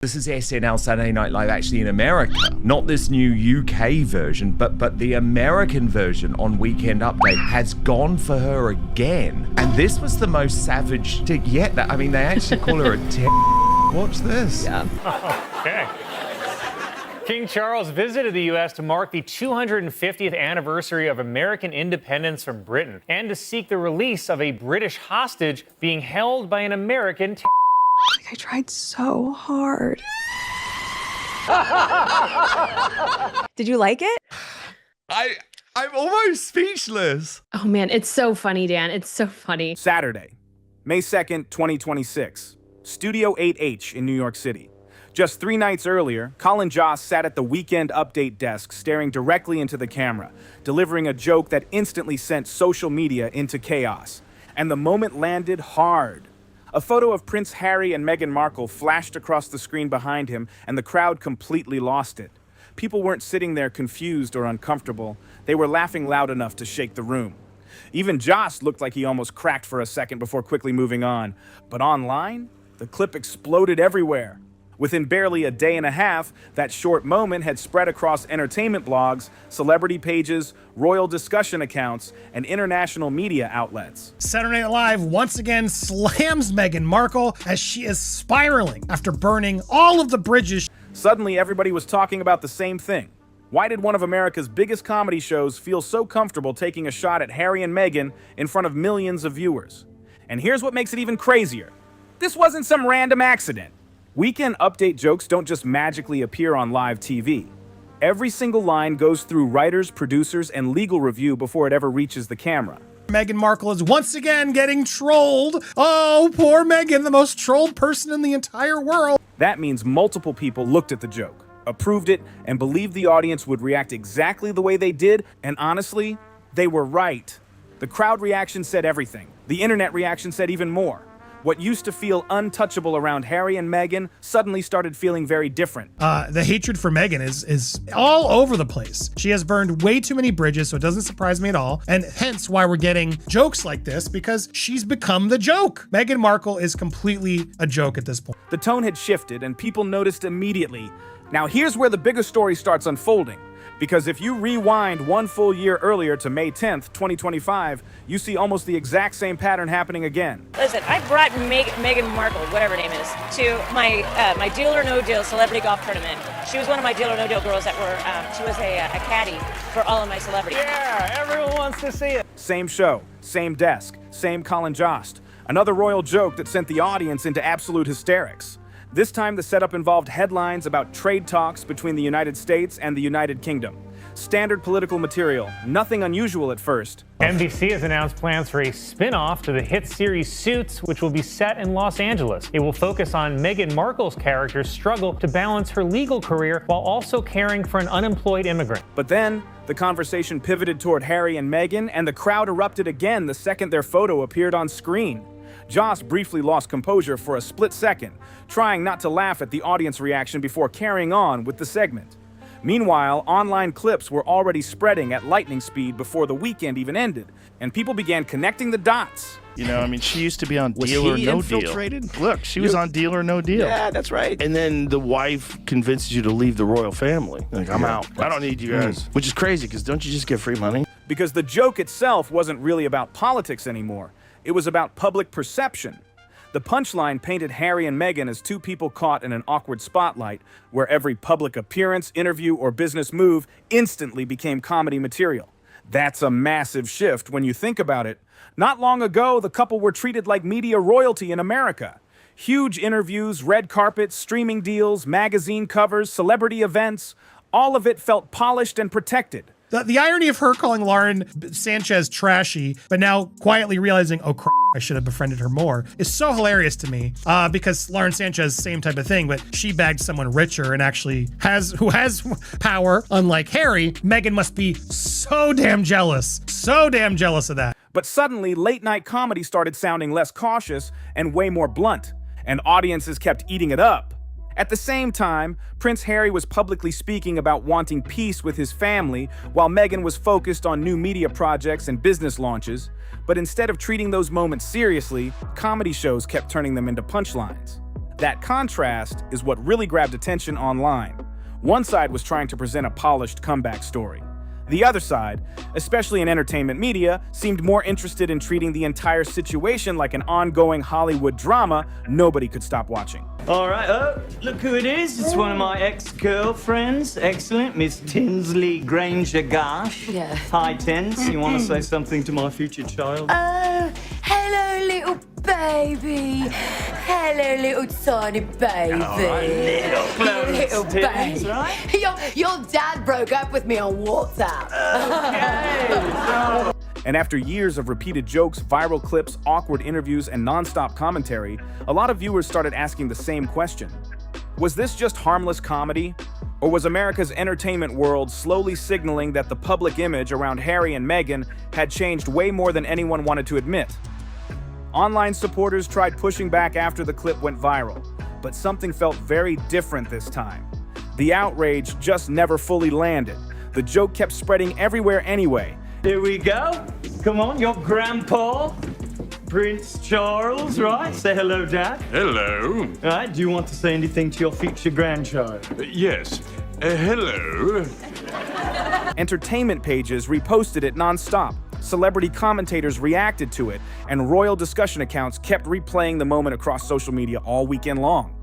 This is SNL Saturday Night Live actually in America. Not this new UK version, but the American version on Weekend Update has gone for her again. And this was the most savage tick yet. I mean, they actually call her a tick. Watch this. Yeah. Okay. King Charles visited the U.S. to mark the 250th anniversary of American independence from Britain and to seek the release of a British hostage being held by an American I tried so hard. Did you like it? I'm almost speechless. Oh man, it's so funny, Dan. It's so funny. Saturday, May 2nd, 2026. Studio 8H in New York City. Just 3 nights earlier, Colin Jost sat at the Weekend Update desk staring directly into the camera, delivering a joke that instantly sent social media into chaos. And the moment landed hard. A photo of Prince Harry and Meghan Markle flashed across the screen behind him, and the crowd completely lost it. People weren't sitting there confused or uncomfortable. They were laughing loud enough to shake the room. Even Jost looked like he almost cracked for a second before quickly moving on. But online, the clip exploded everywhere. Within barely a day and a half, that short moment had spread across entertainment blogs, celebrity pages, royal discussion accounts, and international media outlets. Saturday Night Live once again slams Meghan Markle as she is spiraling after burning all of the bridges. Suddenly, everybody was talking about the same thing. Why did one of America's biggest comedy shows feel so comfortable taking a shot at Harry and Meghan in front of millions of viewers? And here's what makes it even crazier. This wasn't some random accident. Weekend Update jokes don't just magically appear on live TV. Every single line goes through writers, producers, and legal review before it ever reaches the camera. Meghan Markle is once again getting trolled. Oh, poor Meghan, the most trolled person in the entire world. That means multiple people looked at the joke, approved it, and believed the audience would react exactly the way they did, and honestly, they were right. The crowd reaction said everything. The internet reaction said even more. What used to feel untouchable around Harry and Meghan suddenly started feeling very different. The hatred for Meghan is all over the place. She has burned way too many bridges, so it doesn't surprise me at all. And hence why we're getting jokes like this, because she's become the joke. Meghan Markle is completely a joke at this point. The tone had shifted and people noticed immediately. Now here's where the bigger story starts unfolding. Because if you rewind 1 full year earlier to May 10th, 2025, you see almost the exact same pattern happening again. Listen, I brought Meghan Markle, whatever her name is, to my Deal or No Deal celebrity golf tournament. She was one of my Deal or No Deal girls that were, she was a caddy for all of my celebrities. Yeah, everyone wants to see it. Same show, same desk, same Colin Jost. Another royal joke that sent the audience into absolute hysterics. This time, the setup involved headlines about trade talks between the United States and the United Kingdom. Standard political material, nothing unusual at first. NBC has announced plans for a spin-off to the hit series Suits, which will be set in Los Angeles. It will focus on Meghan Markle's character's struggle to balance her legal career while also caring for an unemployed immigrant. But then, the conversation pivoted toward Harry and Meghan, and the crowd erupted again the second their photo appeared on screen. Jost briefly lost composure for a split second, trying not to laugh at the audience reaction before carrying on with the segment. Meanwhile, online clips were already spreading at lightning speed before the weekend even ended, and people began connecting the dots. You know, I mean, she used to be on Deal or No Deal. Look, she was on Deal or No Deal. Yeah, that's right. And then the wife convinces you to leave the royal family. Like, I'm out. I don't need you guys. Which is crazy, because don't you just get free money? Because the joke itself wasn't really about politics anymore. It was about public perception. The punchline painted Harry and Meghan as two people caught in an awkward spotlight, where every public appearance, interview, or business move instantly became comedy material. That's a massive shift when you think about it. Not long ago, the couple were treated like media royalty in America. Huge interviews, red carpets, streaming deals, magazine covers, celebrity events, all of it felt polished and protected. The irony of her calling Lauren Sanchez trashy, but now quietly realizing, oh crap, I should have befriended her more, is so hilarious to me. Because Lauren Sanchez, same type of thing, but she bagged someone richer and actually who has power, unlike Harry. Meghan must be so damn jealous of that. But suddenly, late night comedy started sounding less cautious and way more blunt, and audiences kept eating it up. At the same time, Prince Harry was publicly speaking about wanting peace with his family, while Meghan was focused on new media projects and business launches. But instead of treating those moments seriously, comedy shows kept turning them into punchlines. That contrast is what really grabbed attention online. One side was trying to present a polished comeback story. The other side, especially in entertainment media, seemed more interested in treating the entire situation like an ongoing Hollywood drama nobody could stop watching. All right, oh, look who it is. It's one of my ex-girlfriends. Excellent, Miss Tinsley Granger Gash. Yeah. Hi, Tins. You want to say something to my future child? Oh, hello, little baby. Hello, little tiny baby. All right, little close, little Tins, baby. right? Your dad broke up with me on WhatsApp. Okay. And after years of repeated jokes, viral clips, awkward interviews, and non-stop commentary, a lot of viewers started asking the same question. Was this just harmless comedy? Or was America's entertainment world slowly signaling that the public image around Harry and Meghan had changed way more than anyone wanted to admit? Online supporters tried pushing back after the clip went viral, but something felt very different this time. The outrage just never fully landed. The joke kept spreading everywhere anyway. Here we go. Come on, your grandpa, Prince Charles, right? Say hello, Dad. Hello. All right, do you want to say anything to your future grandchild? Yes. Hello. Entertainment pages reposted it non-stop. Celebrity commentators reacted to it, and royal discussion accounts kept replaying the moment across social media all weekend long.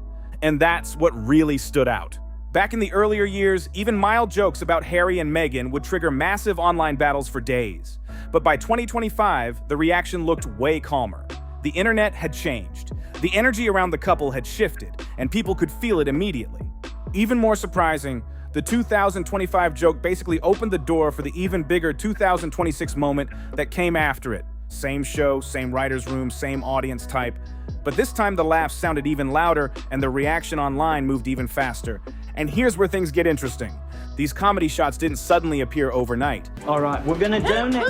And that's what really stood out. Back in the earlier years, even mild jokes about Harry and Meghan would trigger massive online battles for days. But by 2025, the reaction looked way calmer. The internet had changed. The energy around the couple had shifted, and people could feel it immediately. Even more surprising, the 2025 joke basically opened the door for the even bigger 2026 moment that came after it. Same show, same writer's room, same audience type. But this time the laughs sounded even louder and the reaction online moved even faster. And here's where things get interesting. These comedy shots didn't suddenly appear overnight. All right, we're gonna donate.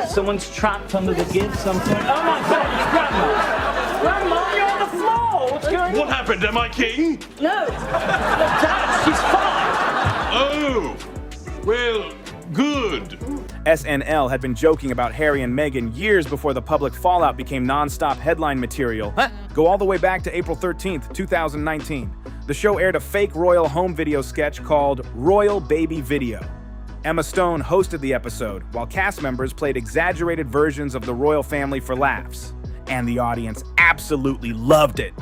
Someone's trapped under the gift something. Oh my God, Grandma! Grandma, you're on the floor! What's going on? What happened? Am I king? No! Dad, she's fine! Oh! Well, good. SNL had been joking about Harry and Meghan years before the public fallout became non-stop headline material. Go all the way back to April 13th, 2019. The show aired a fake royal home video sketch called Royal Baby Video. Emma Stone hosted the episode, while cast members played exaggerated versions of the royal family for laughs. And the audience absolutely loved it.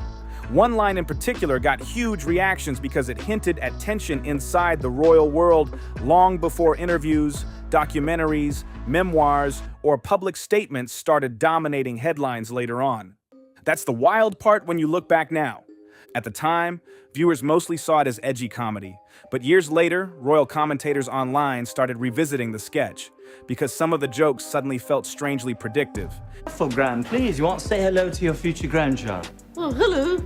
One line in particular got huge reactions because it hinted at tension inside the royal world long before interviews, documentaries, memoirs, or public statements started dominating headlines later on. That's the wild part when you look back now. At the time, viewers mostly saw it as edgy comedy, but years later, royal commentators online started revisiting the sketch because some of the jokes suddenly felt strangely predictive. For Gran, please, you want to say hello to your future grandchild? Oh, hello.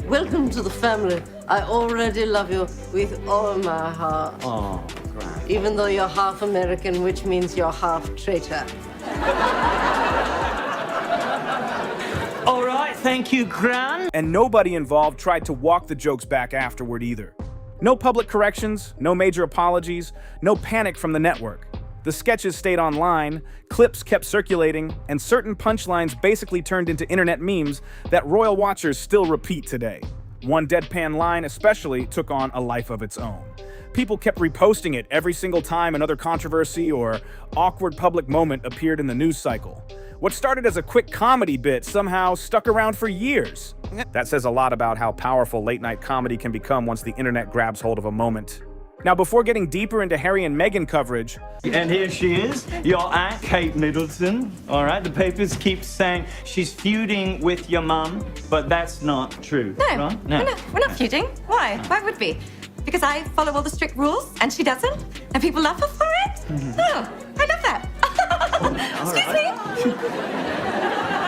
Welcome to the family. I already love you with all my heart. Oh, Gran. Even though you're half American, which means you're half traitor. All right, thank you, Gran. And nobody involved tried to walk the jokes back afterward either. No public corrections, no major apologies, no panic from the network. The sketches stayed online, clips kept circulating, and certain punchlines basically turned into internet memes that royal watchers still repeat today. One deadpan line especially took on a life of its own. People kept reposting it every single time another controversy or awkward public moment appeared in the news cycle. What started as a quick comedy bit somehow stuck around for years. That says a lot about how powerful late-night comedy can become once the internet grabs hold of a moment. Now, before getting deeper into Harry and Meghan coverage... And here she is, your Aunt Kate Middleton. All right, the papers keep saying she's feuding with your mum, but that's not true. No, right? No. we're not feuding. Why? Why would we? Because I follow all the strict rules and she doesn't, and people love her for it? No, I love that. Excuse me?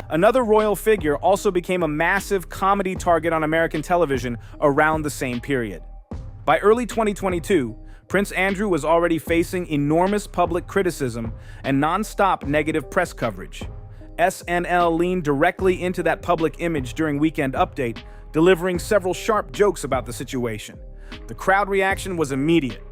Another royal figure also became a massive comedy target on American television around the same period. By early 2022, Prince Andrew was already facing enormous public criticism and non-stop negative press coverage. SNL leaned directly into that public image during Weekend Update, delivering several sharp jokes about the situation. The crowd reaction was immediate.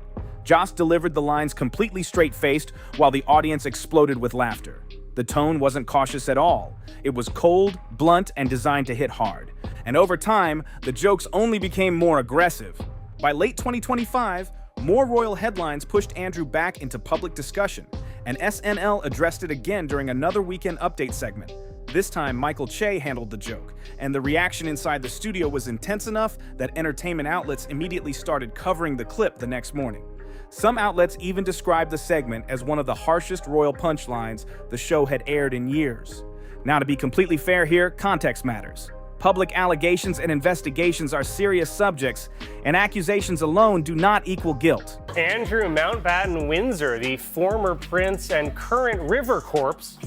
Jost delivered the lines completely straight-faced while the audience exploded with laughter. The tone wasn't cautious at all. It was cold, blunt, and designed to hit hard. And over time, the jokes only became more aggressive. By late 2025, more royal headlines pushed Andrew back into public discussion, and SNL addressed it again during another Weekend Update segment. This time, Michael Che handled the joke, and the reaction inside the studio was intense enough that entertainment outlets immediately started covering the clip the next morning. Some outlets even described the segment as one of the harshest royal punchlines the show had aired in years. Now, to be completely fair here, context matters. Public allegations and investigations are serious subjects, and accusations alone do not equal guilt. Andrew Mountbatten Windsor, the former prince and current river corpse,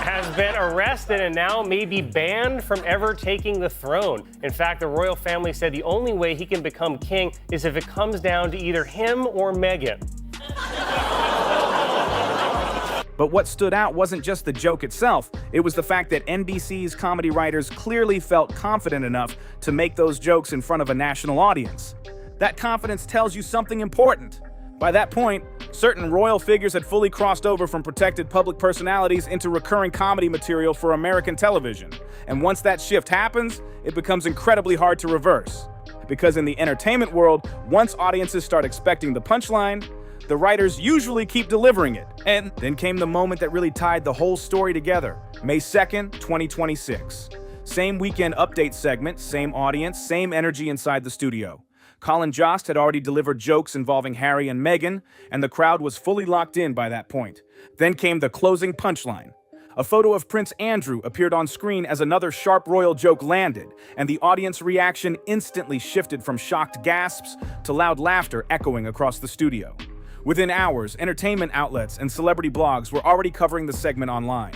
has been arrested and now may be banned from ever taking the throne. In fact, the royal family said the only way he can become king is if it comes down to either him or Meghan. But what stood out wasn't just the joke itself, it was the fact that NBC's comedy writers clearly felt confident enough to make those jokes in front of a national audience. That confidence tells you something important. By that point, certain royal figures had fully crossed over from protected public personalities into recurring comedy material for American television. And once that shift happens, it becomes incredibly hard to reverse. Because in the entertainment world, once audiences start expecting the punchline, the writers usually keep delivering it. And then came the moment that really tied the whole story together. May 2nd, 2026. Same Weekend Update segment, same audience, same energy inside the studio. Colin Jost had already delivered jokes involving Harry and Meghan, and the crowd was fully locked in by that point. Then came the closing punchline. A photo of Prince Andrew appeared on screen as another sharp royal joke landed, and the audience reaction instantly shifted from shocked gasps to loud laughter echoing across the studio. Within hours, entertainment outlets and celebrity blogs were already covering the segment online.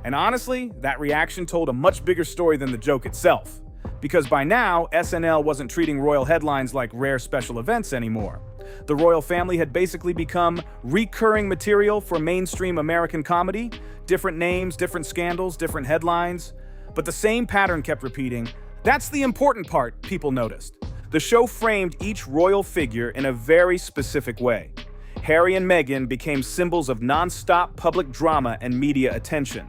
And honestly, that reaction told a much bigger story than the joke itself. Because by now, SNL wasn't treating royal headlines like rare special events anymore. The royal family had basically become recurring material for mainstream American comedy. Different names, different scandals, different headlines. But the same pattern kept repeating. That's the important part, people noticed. The show framed each royal figure in a very specific way. Harry and Meghan became symbols of non-stop public drama and media attention.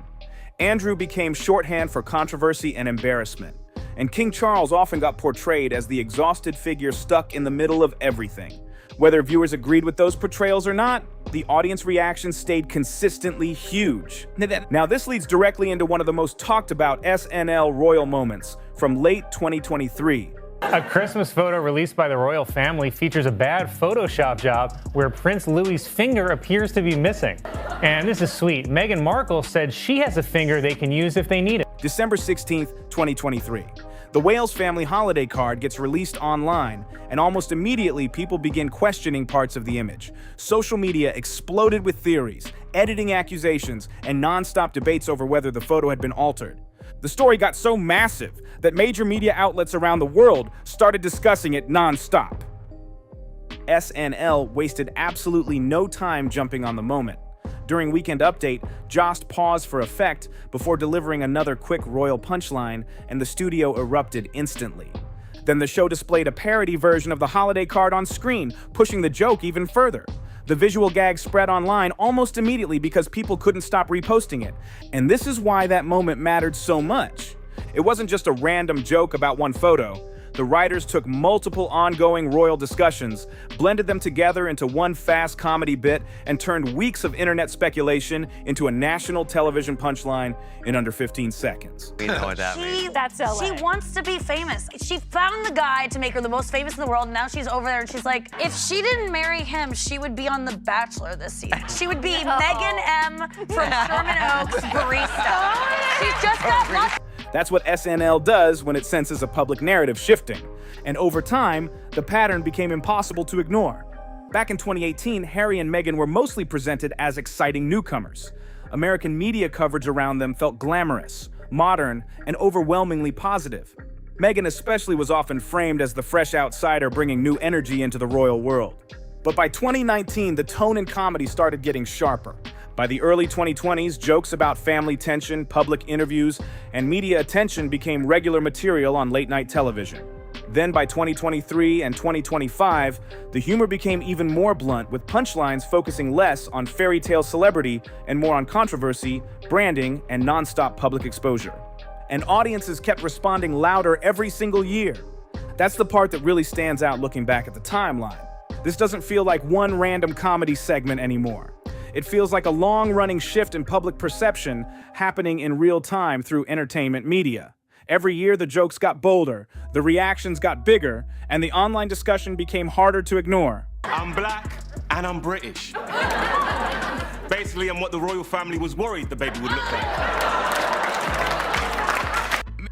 Andrew became shorthand for controversy and embarrassment. And King Charles often got portrayed as the exhausted figure stuck in the middle of everything. Whether viewers agreed with those portrayals or not, the audience reaction stayed consistently huge. Now, this leads directly into one of the most talked about SNL royal moments from late 2023. A Christmas photo released by the royal family features a bad Photoshop job where Prince Louis's finger appears to be missing. And this is sweet. Meghan Markle said she has a finger they can use if they need it. December 16th, 2023. The Wales family holiday card gets released online, and almost immediately people begin questioning parts of the image. Social media exploded with theories, editing accusations, and non-stop debates over whether the photo had been altered. The story got so massive that major media outlets around the world started discussing it non-stop. SNL wasted absolutely no time jumping on the moment. During Weekend Update, Jost paused for effect before delivering another quick royal punchline, and the studio erupted instantly. Then the show displayed a parody version of the holiday card on screen, pushing the joke even further. The visual gag spread online almost immediately because people couldn't stop reposting it. And this is why that moment mattered so much. It wasn't just a random joke about one photo. The writers took multiple ongoing royal discussions, blended them together into one fast comedy bit, and turned weeks of internet speculation into a national television punchline in under 15 seconds. We know what that means. That's LA. She wants to be famous. She found the guy to make her the most famous in the world, and now she's over there and she's like, if she didn't marry him, she would be on The Bachelor this season. She would be Megan M. from Sherman Oaks barista. She's just got lots. That's what SNL does when it senses a public narrative shifting. And over time, the pattern became impossible to ignore. Back in 2018, Harry and Meghan were mostly presented as exciting newcomers. American media coverage around them felt glamorous, modern, and overwhelmingly positive. Meghan especially was often framed as the fresh outsider bringing new energy into the royal world. But by 2019, the tone in comedy started getting sharper. By the early 2020s, jokes about family tension, public interviews, and media attention became regular material on late-night television. Then by 2023 and 2025, the humor became even more blunt, with punchlines focusing less on fairy tale celebrity and more on controversy, branding, and non-stop public exposure. And audiences kept responding louder every single year. That's the part that really stands out looking back at the timeline. This doesn't feel like one random comedy segment anymore. It feels like a long-running shift in public perception happening in real time through entertainment media. Every year, the jokes got bolder, the reactions got bigger, and the online discussion became harder to ignore. I'm black and I'm British. Basically, I'm what the royal family was worried the baby would look like.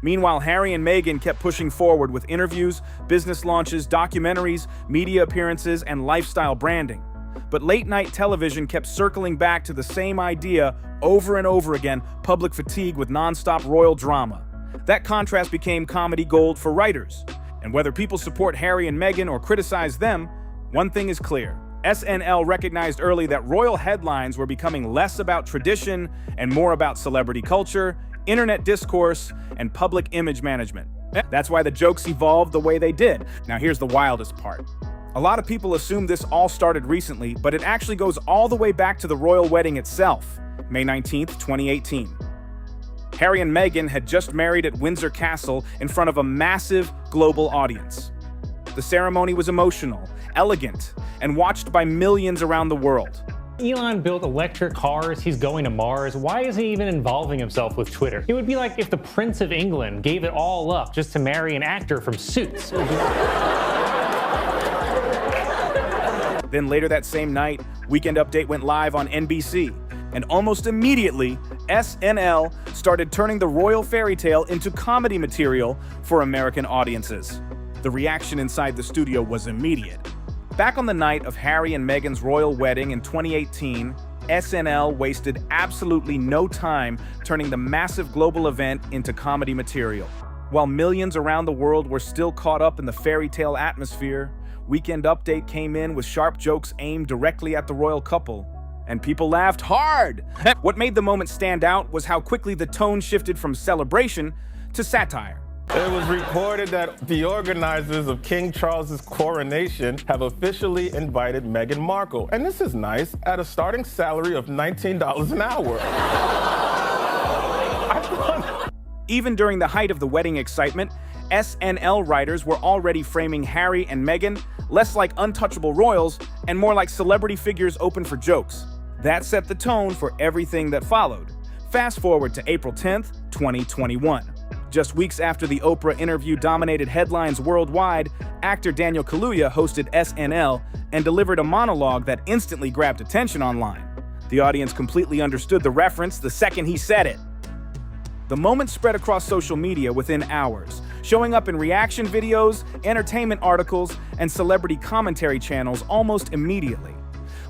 Meanwhile, Harry and Meghan kept pushing forward with interviews, business launches, documentaries, media appearances, and lifestyle branding. But late-night television kept circling back to the same idea over and over again: public fatigue with non-stop royal drama. That contrast became comedy gold for writers. And whether people support Harry and Meghan or criticize them, one thing is clear. SNL recognized early that royal headlines were becoming less about tradition and more about celebrity culture, internet discourse, and public image management. That's why the jokes evolved the way they did. Now here's the wildest part. A lot of people assume this all started recently, but it actually goes all the way back to the royal wedding itself, May 19th, 2018. Harry and Meghan had just married at Windsor Castle in front of a massive global audience. The ceremony was emotional, elegant, and watched by millions around the world. Elon built electric cars, he's going to Mars. Why is he even involving himself with Twitter? It would be like if the Prince of England gave it all up just to marry an actor from Suits. Then later that same night, Weekend Update went live on NBC. And almost immediately, SNL started turning the royal fairy tale into comedy material for American audiences. The reaction inside the studio was immediate. Back on the night of Harry and Meghan's royal wedding in 2018, SNL wasted absolutely no time turning the massive global event into comedy material. While millions around the world were still caught up in the fairy tale atmosphere, Weekend Update came in with sharp jokes aimed directly at the royal couple. And people laughed hard. What made the moment stand out was how quickly the tone shifted from celebration to satire. It was reported that the organizers of King Charles's coronation have officially invited Meghan Markle, and this is nice, at a starting salary of $19 an hour. Even during the height of the wedding excitement, SNL writers were already framing Harry and Meghan less like untouchable royals and more like celebrity figures open for jokes. That set the tone for everything that followed. Fast forward to April 10th, 2021. Just weeks after the Oprah interview dominated headlines worldwide, actor Daniel Kaluuya hosted SNL and delivered a monologue that instantly grabbed attention online. The audience completely understood the reference the second he said it. The moment spread across social media within hours, showing up in reaction videos, entertainment articles, and celebrity commentary channels almost immediately.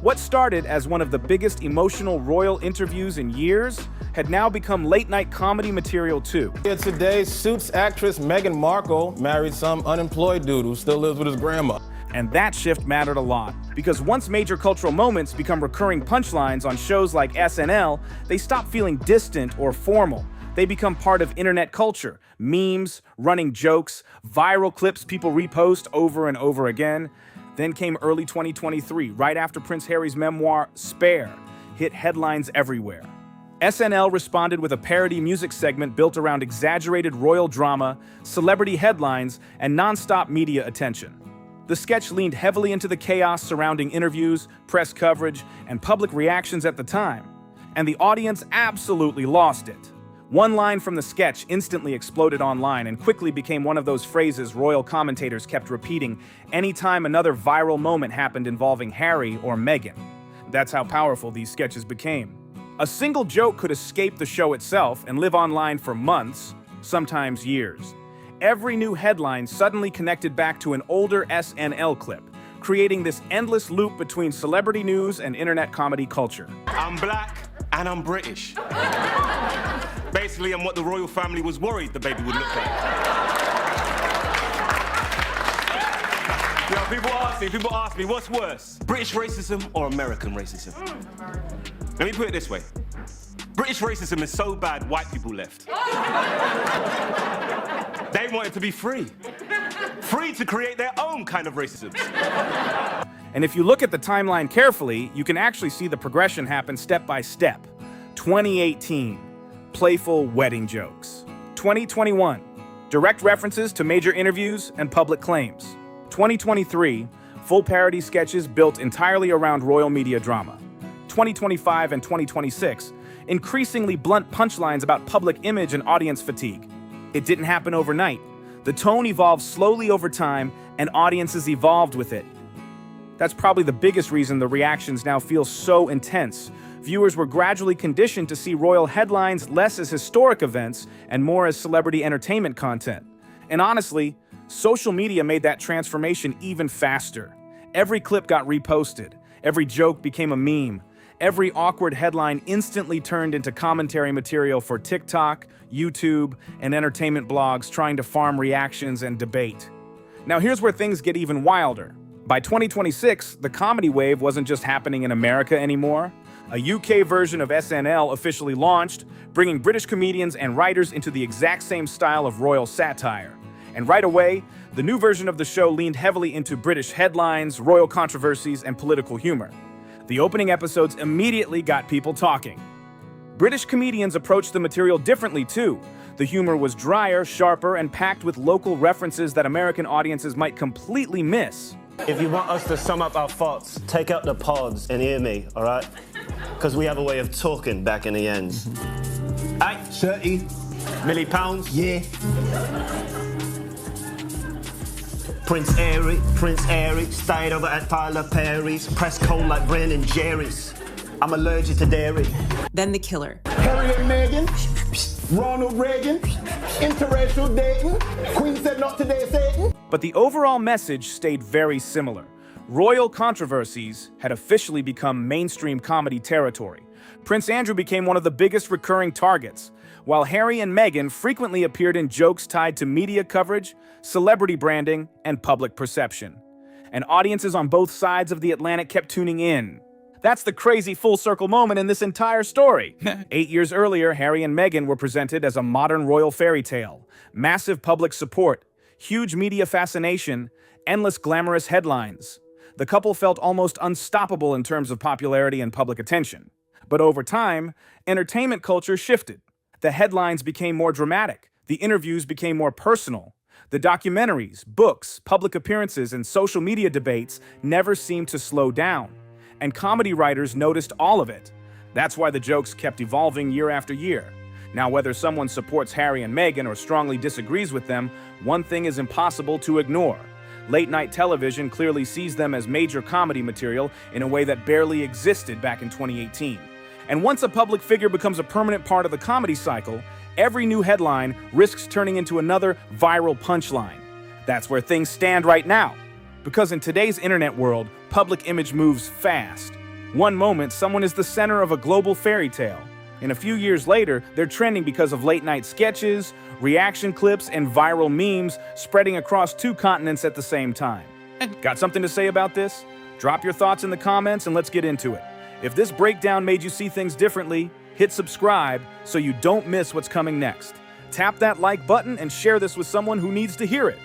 What started as one of the biggest emotional royal interviews in years had now become late-night comedy material too. Today, Suits actress Meghan Markle married some unemployed dude who still lives with his grandma. And that shift mattered a lot, because once major cultural moments become recurring punchlines on shows like SNL, they stop feeling distant or formal. They become part of internet culture. Memes, running jokes, viral clips people repost over and over again. Then came early 2023, right after Prince Harry's memoir, Spare, hit headlines everywhere. SNL responded with a parody music segment built around exaggerated royal drama, celebrity headlines, and non-stop media attention. The sketch leaned heavily into the chaos surrounding interviews, press coverage, and public reactions at the time. And the audience absolutely lost it. One line from the sketch instantly exploded online and quickly became one of those phrases royal commentators kept repeating anytime another viral moment happened involving Harry or Meghan. That's how powerful these sketches became. A single joke could escape the show itself and live online for months, sometimes years. Every new headline suddenly connected back to an older SNL clip, creating this endless loop between celebrity news and internet comedy culture. I'm black and I'm British. Basically, I'm what the royal family was worried the baby would look like. You know, people ask me, what's worse? British racism or American racism? Let me put it this way. British racism is so bad, white people left. They wanted to be free. free to create their own kind of racism. And if you look at the timeline carefully, you can actually see the progression happen step by step. 2018, playful wedding jokes. 2021, direct references to major interviews and public claims. 2023, full parody sketches built entirely around royal media drama. 2025 and 2026, increasingly blunt punchlines about public image and audience fatigue. It didn't happen overnight. The tone evolved slowly over time, and audiences evolved with it. That's probably the biggest reason the reactions now feel so intense. Viewers were gradually conditioned to see royal headlines less as historic events and more as celebrity entertainment content. And honestly, social media made that transformation even faster. Every clip got reposted. Every joke became a meme. Every awkward headline instantly turned into commentary material for TikTok, YouTube, and entertainment blogs trying to farm reactions and debate. Now here's where things get even wilder. By 2026, the comedy wave wasn't just happening in America anymore. A UK version of SNL officially launched, bringing British comedians and writers into the exact same style of royal satire. And right away, the new version of the show leaned heavily into British headlines, royal controversies, and political humor. The opening episodes immediately got people talking. British comedians approached the material differently too. The humor was drier, sharper, and packed with local references that American audiences might completely miss. If you want us to sum up our thoughts, take out the pods and hear me, all right? Because we have a way of talking back in the ends. Hey, 30 milli pounds? Yeah. Prince Eric, stayed over at Tyler Perry's, pressed cold like Bren and Jerry's. I'm allergic to dairy. Then the killer. Harry and Meghan, Ronald Reagan, interracial dating, Queen said not today, Satan. But the overall message stayed very similar. Royal controversies had officially become mainstream comedy territory. Prince Andrew became one of the biggest recurring targets, while Harry and Meghan frequently appeared in jokes tied to media coverage, celebrity branding, and public perception. And audiences on both sides of the Atlantic kept tuning in. That's the crazy full-circle moment in this entire story. 8 years earlier, Harry and Meghan were presented as a modern royal fairy tale. Massive public support, huge media fascination, endless glamorous headlines. The couple felt almost unstoppable in terms of popularity and public attention. But over time, entertainment culture shifted. The headlines became more dramatic. The interviews became more personal. The documentaries, books, public appearances, and social media debates never seemed to slow down. And comedy writers noticed all of it. That's why the jokes kept evolving year after year. Now, whether someone supports Harry and Meghan or strongly disagrees with them, one thing is impossible to ignore. Late-night television clearly sees them as major comedy material in a way that barely existed back in 2018. And once a public figure becomes a permanent part of the comedy cycle, every new headline risks turning into another viral punchline. That's where things stand right now. Because in today's internet world, public image moves fast. One moment, someone is the center of a global fairy tale. And a few years later, they're trending because of late-night sketches, reaction clips, and viral memes spreading across 2 continents at the same time. Got something to say about this? Drop your thoughts in the comments and let's get into it. If this breakdown made you see things differently, hit subscribe so you don't miss what's coming next. Tap that like button and share this with someone who needs to hear it.